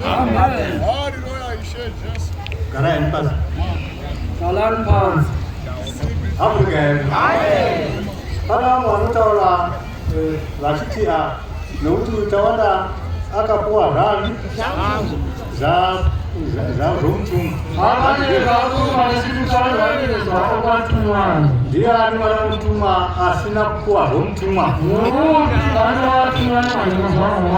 Amen. Karayan pas. Salam pas. Afrika. Amen. Pada mwana taula lasitia nutu tawada akapoa rani za rumtum. Abane babu malisitu salwani za obatumwa. Dia ni mwana mtuma asina kuwa rumtuma. Mungu kana watumwa na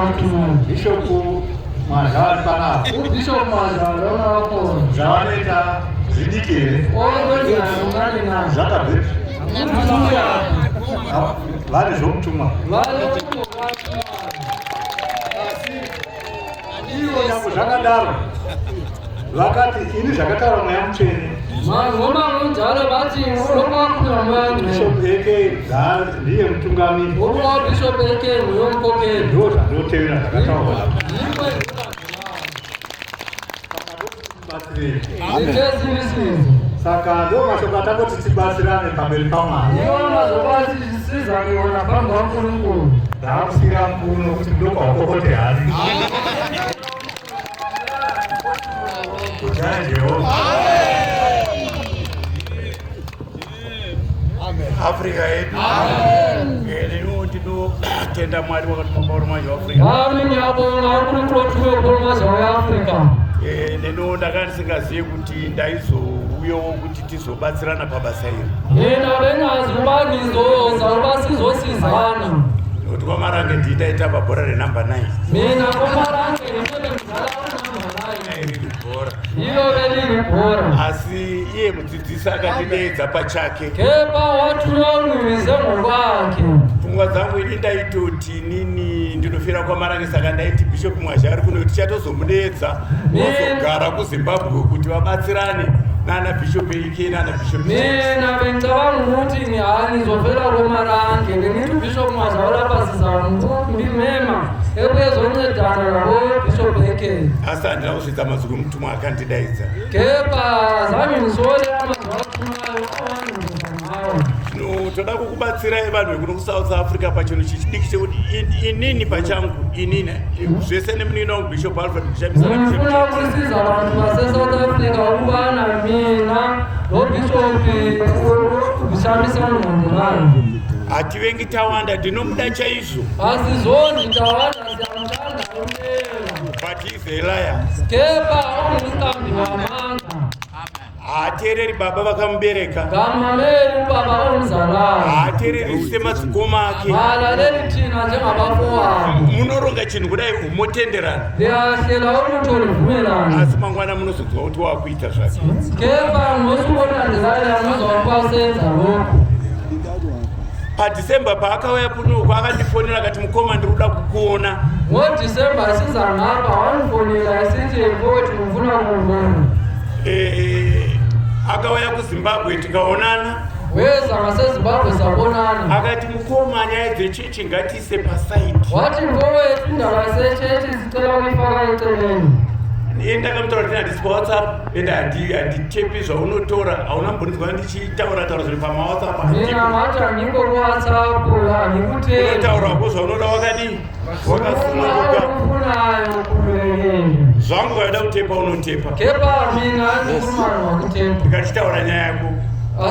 watumwa. Bishopu mazal pana. Bishop mazal na wako. Zawaleta zidikire. Owe ni na Zakabe. Vale rumtuma. Zvakadaro vakati ini zvakataura mweya mutsvene bishop eke ndiye mutungamiri ndo zvandotevera zvakataurwa saka ndo mashoko atangoti tibatsirane pamberi paMwari ndakusira mbuno kuti ndo kwakokote hari kujaya Jehovha Afrika yedu lero tinotenda Mwari wakatipamba urumaji waAfrika lero ndanga ndisingazive kuti ndaizouyawo kuti tizobatsirana pabasa iri nokuti kwamarange ndiitaita pabhora renamba 9 asi iye mudzidzisi akatideedza pachake pfungwa dzangu ini ndaitoti inini ndinofira kwamarange saka ndaiti bishop Mwazhari kuno kuti tichatozomudeedza vozogara kuZimbabwe kuti vabatsirane nana bishop ike nana bishop kuti hani zofera kwamarange ndiniti bishop Mwazhari pasizangu ndimema ekuyezonyedana navo bishop eke asi handina kusvitsa mazwi mutumwa akandidaidza toda kukubatsirai vanhu vekuno kuSouth Africa pachinhu chichidiki chekuti inini pachangu inini zvese nemunina wangu bishop Alfred ndifuna kusiza vanhu vaseSouth Africa ukuvana mina nobishopi kushambisa munhu vanhu hativengi tawanda ndinomuda chaizvo asi zoni tawanda siyamutanda umela but is a liar kepa umukambi wamanga haateereri baba vakamubereka gamameri baba omuzala haateereri semadzikoma ake haalaleli tina njengabafo wabo munoronga chinhu kudai motenderana ndiyahlela umutolivumelana asi mangwana munozodzwa kuti wakuita zvake kepa mosubona ndizaya muzokwasenza lokhu padhisemba paakauya punoko akandifonera akati mukoma ndikuda kukuona ngoDisemba sizanapa wanifonera isitevoti mufuna kumbona akauya kuZimbabwe tikaonana weza ngaseZimbabwe sabonana akati mukoma nyaya dzechechi ngatiise pasaiti wati ngowetu ndava sechechi zicela kuifaka eceleni ndakamutaura kuti handisi paWhatsApp ende handitepi zvaunotora hauna mbonidzwa ndichitaura zviri pamaWhatsApp mina mati handingo kuWhatsApp handikuteutaurako zvaunoda wakadii wakasununguka ufunayo kumerende zvangu waida kutepa unotepa kepa mina handikurumani wakutepa ndikachitaura nyaya yako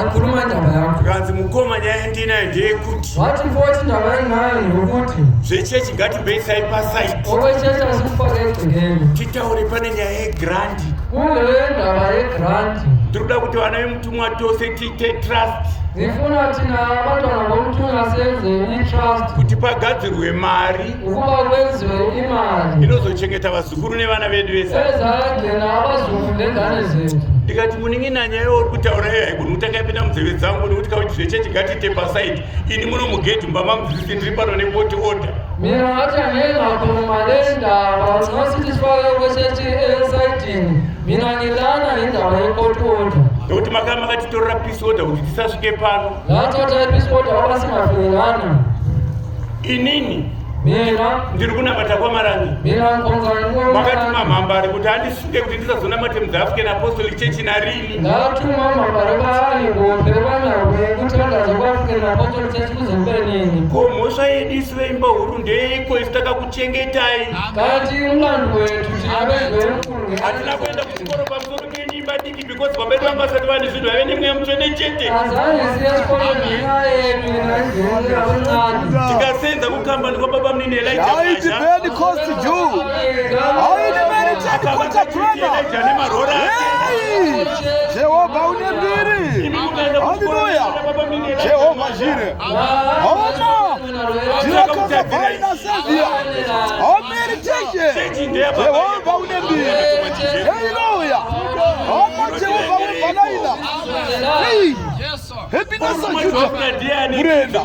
akuruma ndava yako kanzi mukoma nyaya ndinayo ndeyekuti wati foti ndava inayo ndekuti zvechechi ngatimboisai pasaiti owechechi asikufaka egcekeni titaure pane nyaya yegrandi uye ndava yegrandi ndikuda kuti vana vemutumwa tose tiite trust ndifuna tina abatwana bomutumwa senze itrust kuti pagadzirwe mari ukuba kwenziwe imali inozochengeta vazukuru nevana vedu vese ezagena abazukuru nengane zethu ndikati munin'ina nyaya uri kutaura iyo haigoni kuti akapinda munzeve dzangu nekuti kauti zvechechi ngatite pasaiti ini muno mugedhi mumba mamuzvisi ndiri pano nepoti order mina hati anengakumalenda vanositisifayo kwechechi esaitini mina nilana nendava yepoti order nekuti makatitorera peace order kuti tisasvike pano latota peace order wakasimafirana inini mina ndiri kunamata kwamarange mina makati mamhambari kuti handisvike kuti ndisazonamate mudziafrican apostolic church narini ndatuma mambari vaaigope vanyarwe kuti vangaza kuafrican apostolic church kuzembenini ko mhosva yedu isi veimba huru ndeiko isi takakuchengetai kati umlandu wetu tinavenge hatina kuenda kuchikoro pamusoro kenyimba diki because vabedu vanga vasati vane zvinhu vave nemweya mutsvene chete. Tikasenza kukambani kwababa munini Elijah nemarora Jehovah unembiri. Hallelujah. Jehovah Jireh. Ona. Jirakaza vaina savia. Meditation. Jehovah unembiri. Hallelujah. Ona Jehovah unembalaina. Hey. Happiness of Judah. Murenda.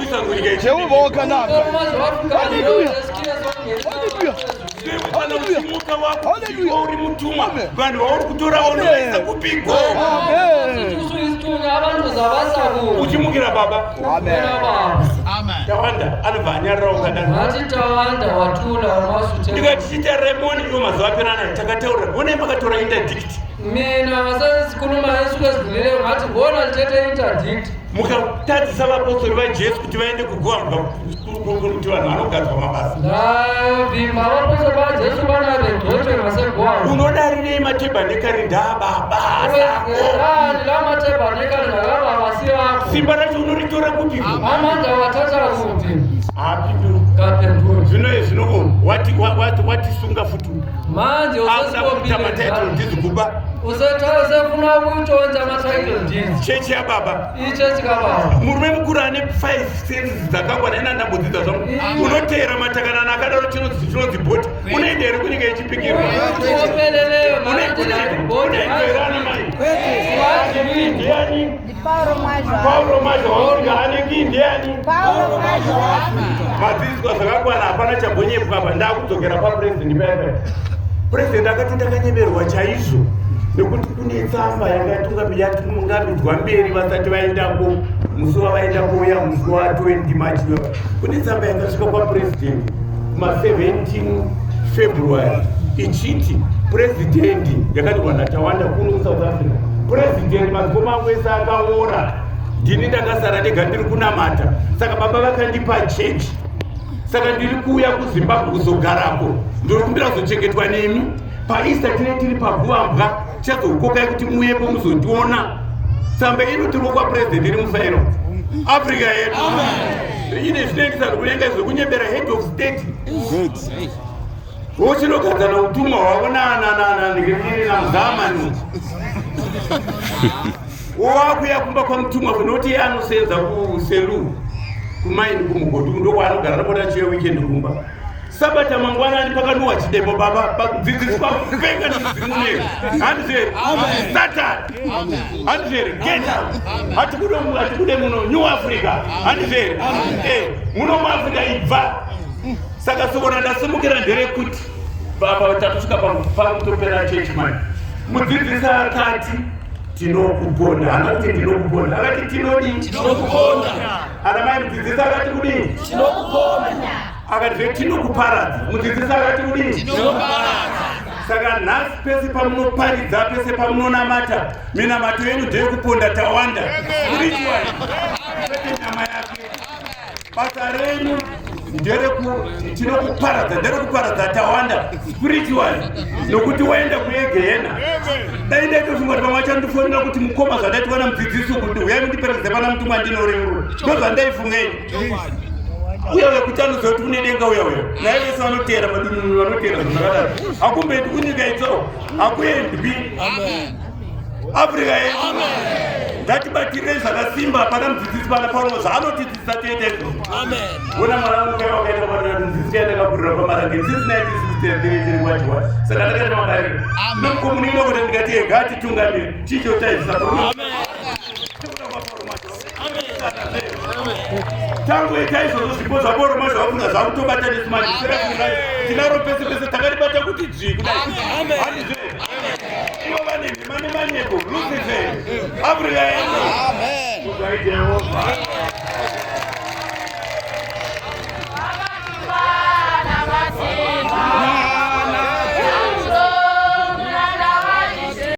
Jehovah wakanaka. Hallelujah. Hallelujah. Usimuka wako uri mutuma vanhu vauri kutora unoisa kupiko. Uchimukira baba. Tawanda anobva anyarira ukadani. Ndikati chita Raymond iwo mazuva apera naye takataura onai makatora interdict. Mina vasasi kunuma Yesu kwezibhilele ngati bona chete interdict. Mukatadzisa vapostori vaJesu kuti vaende kugwamba kuti vanhu vanogadzwa mabasa. Unodarirei matebhanekari ndababa simba racho unoritora kuti zvino watisunga futi auda mataitolo ndizi kuba usefuna kutonza mataitolo ndizi chechi yababa ichechi kababa murume mukuru ane 5 senses dzakakwana ina ndambodzidza zvangu unoteera matakanana akadaro chinonzi bhoti unoenda here kunyika yechipikirwa unoenderana mai ndiani Paulo Mazha waurika aneki ndiani madzidziswa zvakakwana hapana chambonyepa apa ndakudzokera papurezidendi paipai. Purezidendi akati ndakanyemerwa chaizvo nekuti kune tsamba yakatungamidzwa mberi vasati vaendako musi wavaendako uya musi wa20 Machi. Kune tsamba yakasvika kwapurezidendi kuma17 February ichiti purezidendi yakanyorwa naTawanda kuno kuSouth Africa. Purezidendi madzikoma angu ese akaora ndini ndakasara ndega ndiri kunamata saka baba vakandipa chechi saka ndiri kuuya kuZimbabwe kuzogarako ndiri kumbira kuzochengetwa nemi paista tine tiri paguvambwa chazokokai kuti muuyepo muzondiona. Tsamba inotirwa kwapurezidendi iri mufairo Africa yedu ine zvinoendesa zvokunyanga zvokunyembera head of state vochinogadzana utumwa hwavonana ndikiri namuzamani wakuya kumba kwamutumwa kunoti anosenza kuselu kumaini kumugodi ndokwaanogara napota chiye weekend kumba sabata mangwanani pakanowa chidemo baba dzidziswa kupenga nemuzimunero handizveri satan handizveri get out hatikude muno New Africa handizveri muno muAfrica ibva saka sokona ndasimukira nderekuti baba takusvika pamutopera chechi mani mudzidzisi akati tinokuponda hana kuti ndinokuponda akati tinokuponda ana mai mudzidzisi akati kudini tinokuponda akati tinokuparadza mudzidzisi akati kudini tinokuparadza. Saka nhasi pese pamunoparidza pese pamunonamata minamato yenyu ndeyekuponda Tawanda spiritual kwete nyama yake. Basa renyu nderekuparadza Tawanda spiritual nokuti waenda kuyegehena. Dai ndaitozvimwa kuti vamwe vachandifonera kuti mukoma zvandaiwana mudzidzisi kuti uyai mundiperedze pana mutumwa ndinoreuro ndozvandaifungei uya wekuti anoziva kuti kune denga uya naye vese vanotera madununu vanotera zvakadaro hakumbendi kunyika itso hakuendwi Africa yedu ngatibatirei zvakasimba pana mudzidzisi pana Paulo zvaanotidzidzisa tiendezvo. Ona mwana mukai wakaenda kwatina mudzidzisi yandakagurira pamarange since 1963 wajiwa saka ndakaita mabariro nomukomunino kuti ndikati ngatitungamire chicho taizisa tangu etaizvozvo zvipo zvaporo mazvo vafunga zvakutobata nesimani tinaro pese pese takaribata kuti dzvi kudai handizve ivo vane nhema nemanyepo lucifer Africa yedu.